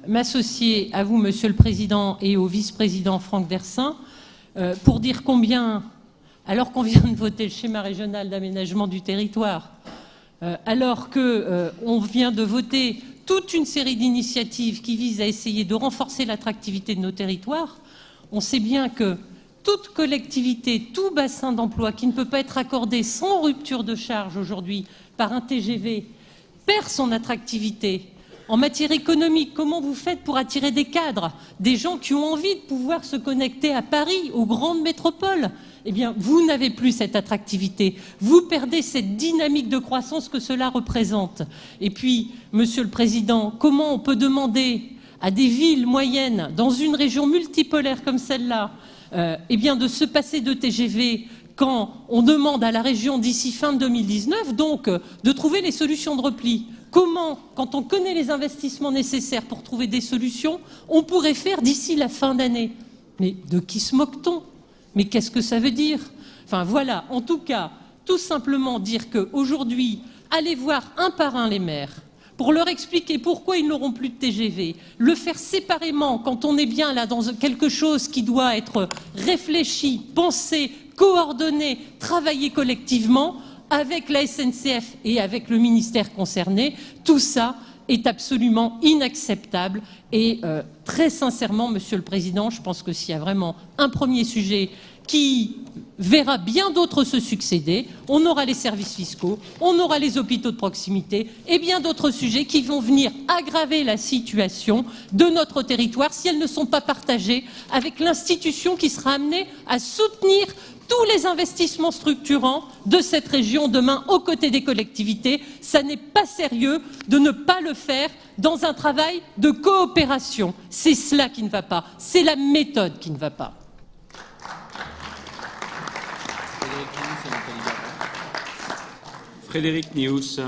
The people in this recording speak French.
m'associer à vous, Monsieur le Président, et au vice-président Franck Dersin, pour dire combien, alors qu'on vient de voter le schéma régional d'aménagement du territoire, alors qu'on vient de voter toute une série d'initiatives qui visent à essayer de renforcer l'attractivité de nos territoires, on sait bien que toute collectivité, tout bassin d'emploi qui ne peut pas être accordé sans rupture de charge aujourd'hui par un TGV perd son attractivité. En matière économique, comment vous faites pour attirer des cadres, des gens qui ont envie de pouvoir se connecter à Paris, aux grandes métropoles? Eh bien, vous n'avez plus cette attractivité. Vous perdez cette dynamique de croissance que cela représente. Et puis, Monsieur le Président, comment on peut demander à des villes moyennes, dans une région multipolaire comme celle-là, eh bien, de se passer de TGV quand on demande à la région d'ici fin 2019, donc, de trouver les solutions de repli? Comment, quand on connaît les investissements nécessaires pour trouver des solutions, on pourrait faire d'ici la fin d'année? Mais de qui se moque-t-on? Mais qu'est-ce que ça veut dire? Enfin voilà, en tout cas, tout simplement dire qu'aujourd'hui, allez voir un par un les maires pour leur expliquer pourquoi ils n'auront plus de TGV, le faire séparément quand on est bien là dans quelque chose qui doit être réfléchi, pensé, coordonné, travaillé collectivement avec la SNCF et avec le ministère concerné, tout ça est absolument inacceptable et très sincèrement, Monsieur le Président, je pense que s'il y a vraiment un premier sujet qui verra bien d'autres se succéder, on aura les services fiscaux, on aura les hôpitaux de proximité et bien d'autres sujets qui vont venir aggraver la situation de notre territoire si elles ne sont pas partagées avec l'institution qui sera amenée à soutenir tous les investissements structurants de cette région demain aux côtés des collectivités. Ça n'est pas sérieux de ne pas le faire dans un travail de coopération. C'est cela qui ne va pas, c'est la méthode qui ne va pas. Frédéric Nious.